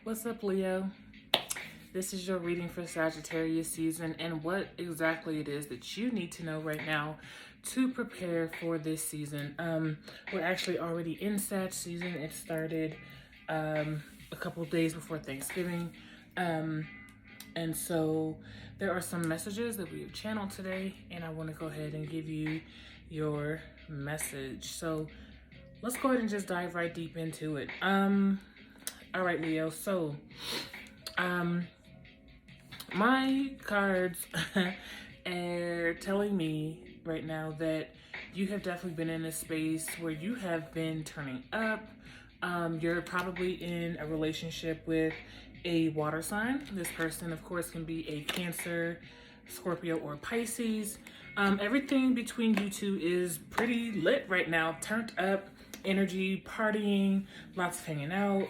What's up, Leo? This is your reading for Sagittarius season and what exactly it is that you need to know right now to prepare for this season. We're actually already in Sag season. It started a couple of days before Thanksgiving. And so there are some messages that we have channeled today, and I want to go ahead and give you your message. So let's go ahead and just dive right deep into it. All right, Leo. So, my cards are telling me right now that you have definitely been in a space where you have been turning up. You're probably in a relationship with a water sign. This person, of course, can be a Cancer, Scorpio, or Pisces. Everything between you two is pretty lit right now. Turned up energy, partying, lots of hanging out.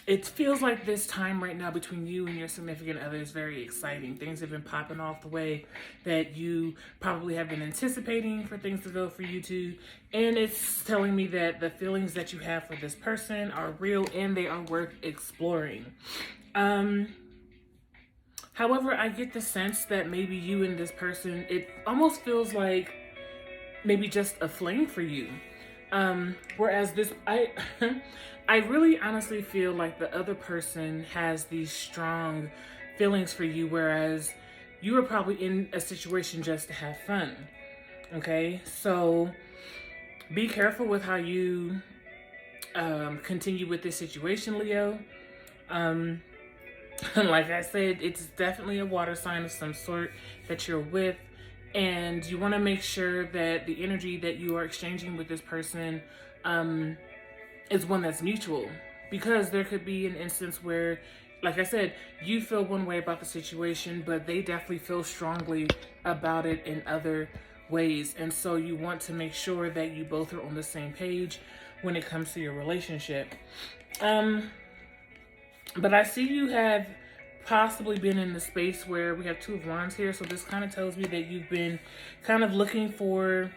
It feels like this time right now between you and your significant other is very exciting. Things have been popping off the way that you probably have been anticipating for things to go for you two. And it's telling me that the feelings that you have for this person are real and they are worth exploring. However, I get the sense that maybe you and this person, it almost feels like maybe just a fling for you. Whereas this, I really honestly feel like the other person has these strong feelings for you, whereas you are probably in a situation just to have fun. Okay, so be careful with how you continue with this situation, Leo. Like I said, it's definitely a water sign of some sort that you're with. And you want to make sure that the energy that you are exchanging with this person is one that's mutual. Because there could be an instance where, like I said, you feel one way about the situation, but they definitely feel strongly about it in other ways. And so you want to make sure that you both are on the same page when it comes to your relationship. But I see you have possibly been in the space where we have Two of Wands here. So this kind of tells me that you've been kind of looking for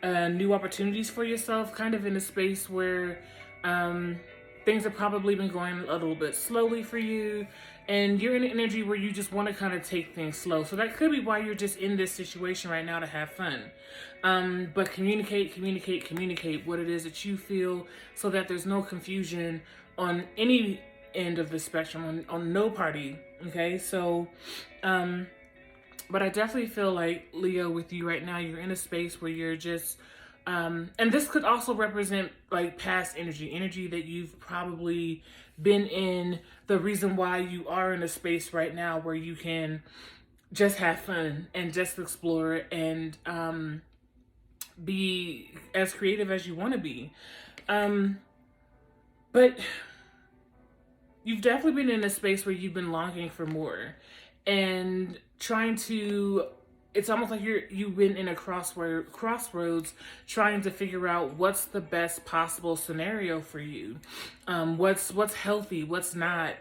new opportunities for yourself, kind of in a space where things have probably been going a little bit slowly for you. And you're in an energy where you just want to kind of take things slow. So that could be why you're just in this situation right now, to have fun. But communicate what it is that you feel so that there's no confusion on any end of the spectrum, on no party. Okay, so but I definitely feel like, Leo, with you right now, you're in a space where you're just and this could also represent like past energy that you've probably been in, the reason why you are in a space right now where you can just have fun and just explore and be as creative as you want to be. But you've definitely been in a space where you've been longing for more and trying to, it's almost like you've been in a crossroads trying to figure out what's the best possible scenario for you. What's healthy, what's not.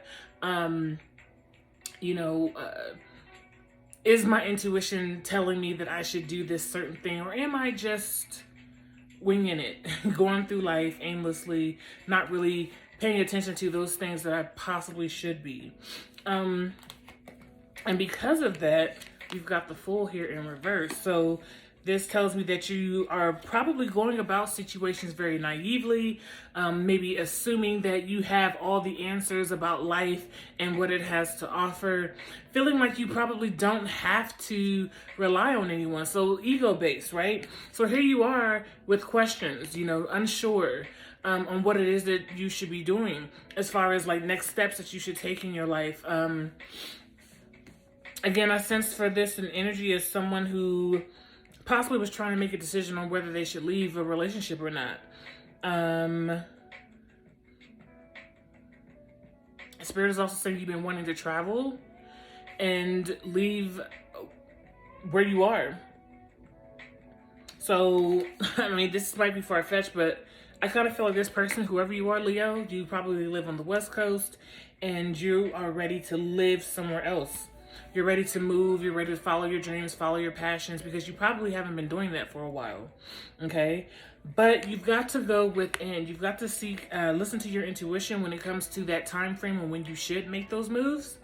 Is my intuition telling me that I should do this certain thing, or am I just winging it, going through life aimlessly, not really paying attention to those things that I possibly should be. And because of that, you've got the Fool here in reverse. So this tells me that you are probably going about situations very naively, maybe assuming that you have all the answers about life and what it has to offer, feeling like you probably don't have to rely on anyone. So ego-based, right? So here you are with questions, unsure on what it is that you should be doing as far as like next steps that you should take in your life. Again, I sense for this an energy as someone who possibly was trying to make a decision on whether they should leave a relationship or not. Spirit is also saying you've been wanting to travel and leave where you are. So, I mean, this might be far-fetched, but I kind of feel like this person, whoever you are, Leo, you probably live on the West Coast and you are ready to live somewhere else. You're ready to move. You're ready to follow your dreams, follow your passions, because you probably haven't been doing that for a while. Okay. But you've got to go within. You've got to seek, listen to your intuition when it comes to that time frame and when you should make those moves.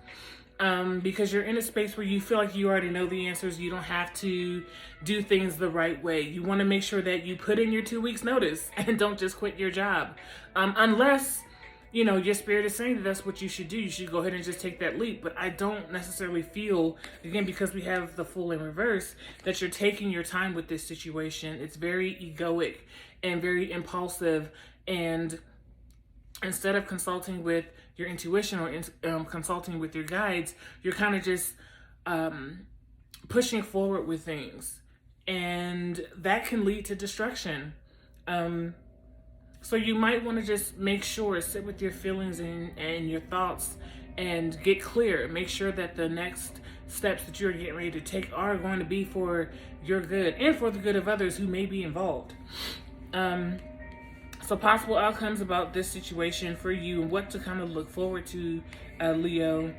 Because you're in a space where you feel like you already know the answers. You don't have to do things the right way. You want to make sure that you put in your 2 weeks notice and don't just quit your job. Unless, you know, your spirit is saying that that's what you should do. You should go ahead and just take that leap. But I don't necessarily feel, again, because we have the Fool in reverse, that you're taking your time with this situation. It's very egoic and very impulsive. And instead of consulting with your intuition or consulting with your guides, you're kind of just pushing forward with things. And that can lead to destruction. So you might want to just make sure, sit with your feelings and your thoughts and get clear. Make sure that the next steps that you're getting ready to take are going to be for your good and for the good of others who may be involved. So possible outcomes about this situation for you and what to kind of look forward to, Leo.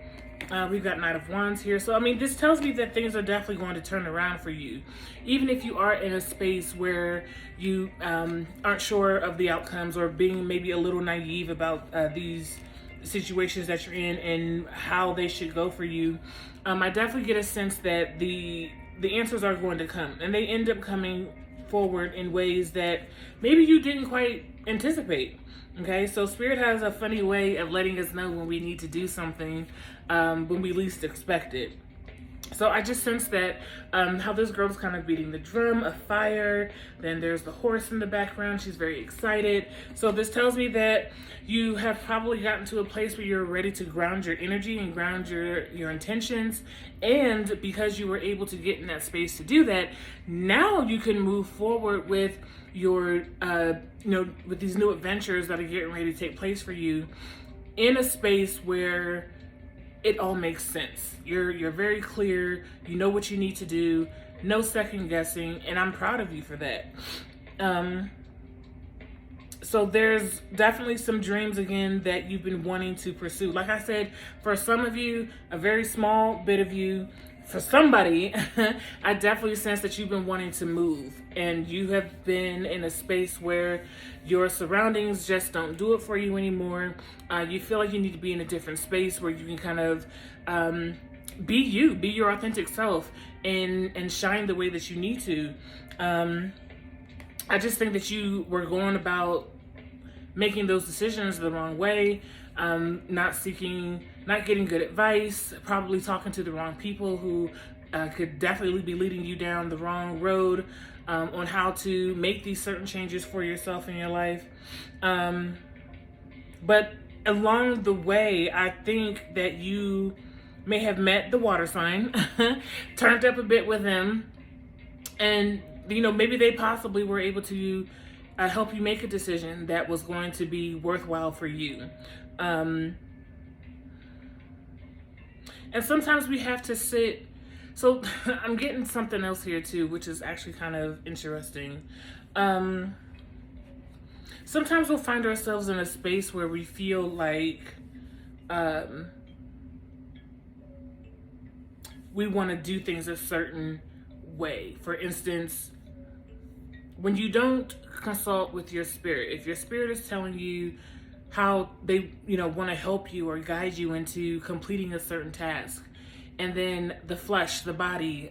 We've got Knight of Wands here. So, I mean, this tells me that things are definitely going to turn around for you. Even if you are in a space where you aren't sure of the outcomes or being maybe a little naive about these situations that you're in and how they should go for you, I definitely get a sense that the answers are going to come. And they end up coming forward in ways that maybe you didn't quite anticipate. Okay, so Spirit has a funny way of letting us know when we need to do something when we least expect it. So I just sense that how this girl's kind of beating the drum of fire. Then there's the horse in the background. She's very excited. So this tells me that you have probably gotten to a place where you're ready to ground your energy and ground your intentions. And because you were able to get in that space to do that, now you can move forward with your, with these new adventures that are getting ready to take place for you in a space where it all makes sense. You're very clear. You know what you need to do. No second guessing, and I'm proud of you for that. So there's definitely some dreams again that you've been wanting to pursue. Like I said, for some of you, a very small bit of you, for somebody, I definitely sense that you've been wanting to move and you have been in a space where your surroundings just don't do it for you anymore. You feel like you need to be in a different space where you can kind of be your authentic self and shine the way that you need to. I just think that you were going about making those decisions the wrong way, not getting good advice, probably talking to the wrong people who could definitely be leading you down the wrong road on how to make these certain changes for yourself in your life. But along the way, I think that you may have met the water sign, turned up a bit with them, and maybe they possibly were able to help you make a decision that was going to be worthwhile for you. And sometimes we have to sit. So I'm getting something else here too, which is actually kind of interesting. Sometimes we'll find ourselves in a space where we feel like we want to do things a certain way. For instance, when you don't consult with your spirit, if your spirit is telling you how they, want to help you or guide you into completing a certain task, and then the flesh, the body,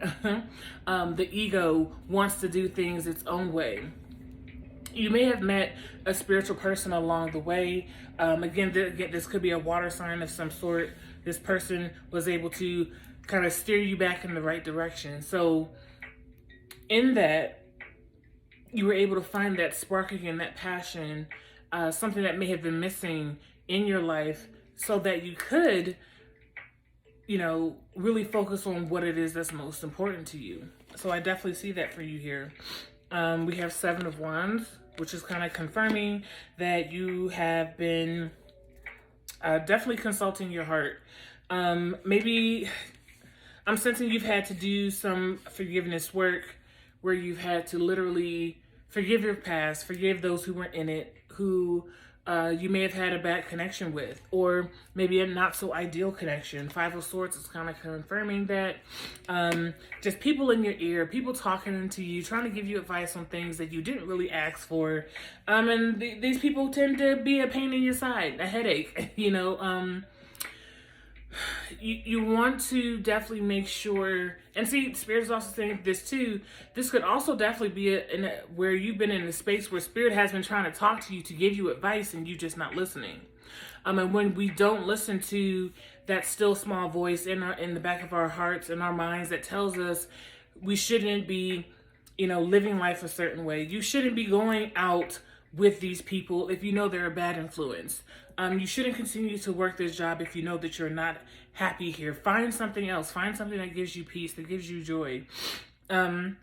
the ego wants to do things its own way. You may have met a spiritual person along the way. Again, this could be a water sign of some sort. This person was able to kind of steer you back in the right direction. So in that, you were able to find that spark again, that passion, something that may have been missing in your life so that you could, really focus on what it is that's most important to you. So I definitely see that for you here. We have 7 of Wands, which is kind of confirming that you have been definitely consulting your heart. Maybe I'm sensing you've had to do some forgiveness work where you've had to literally forgive your past, forgive those who were in it, who you may have had a bad connection with, or maybe a not so ideal connection. Five of Swords is kind of confirming that. Just people in your ear, people talking into you, trying to give you advice on things that you didn't really ask for. And these people tend to be a pain in your side, a headache, you know. You want to definitely make sure, and see, Spirit is also saying this too. This could also definitely be where you've been in a space where Spirit has been trying to talk to you to give you advice, and you just not listening. And when we don't listen to that still small voice in the back of our hearts and our minds that tells us we shouldn't be, living life a certain way. You shouldn't be going out with these people if you know they're a bad influence. You shouldn't continue to work this job if you know that you're not happy here. Find something else. Find something that gives you peace, that gives you joy. And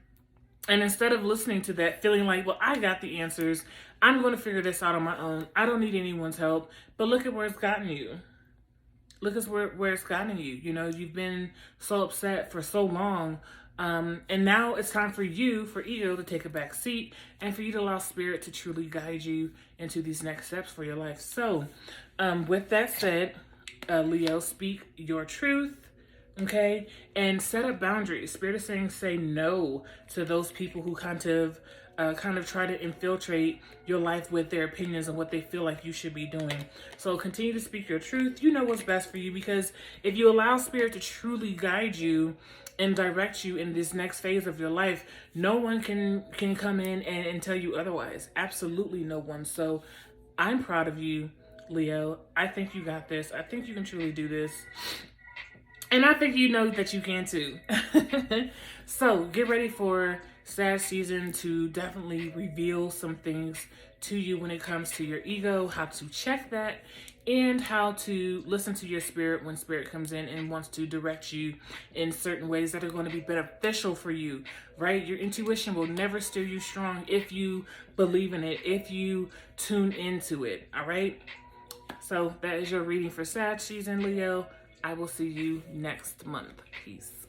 instead of listening to that, feeling like, well, I got the answers, I'm going to figure this out on my own. I don't need anyone's help. But look at where it's gotten you. Look at where it's gotten you. You've been so upset for so long. And now it's time for ego to take a back seat and for you to allow Spirit to truly guide you into these next steps for your life. So, with that said, Leo, speak your truth, okay? And set up boundaries. Spirit is saying say no to those people who kind of try to infiltrate your life with their opinions and what they feel like you should be doing. So continue to speak your truth. You know what's best for you, because if you allow Spirit to truly guide you and direct you in this next phase of your life, no one can come in and tell you otherwise. Absolutely no one. So I'm proud of you, Leo. I think you got this. I think you can truly do this. And I think you know that you can too. So get ready for Sag season to definitely reveal some things to you when it comes to your ego, how to check that, and how to listen to your spirit when Spirit comes in and wants to direct you in certain ways that are going to be beneficial for you, right? Your intuition will never steer you strong if you believe in it, if you tune into it, all right? So that is your reading for Sag season, Leo. I will see you next month. Peace.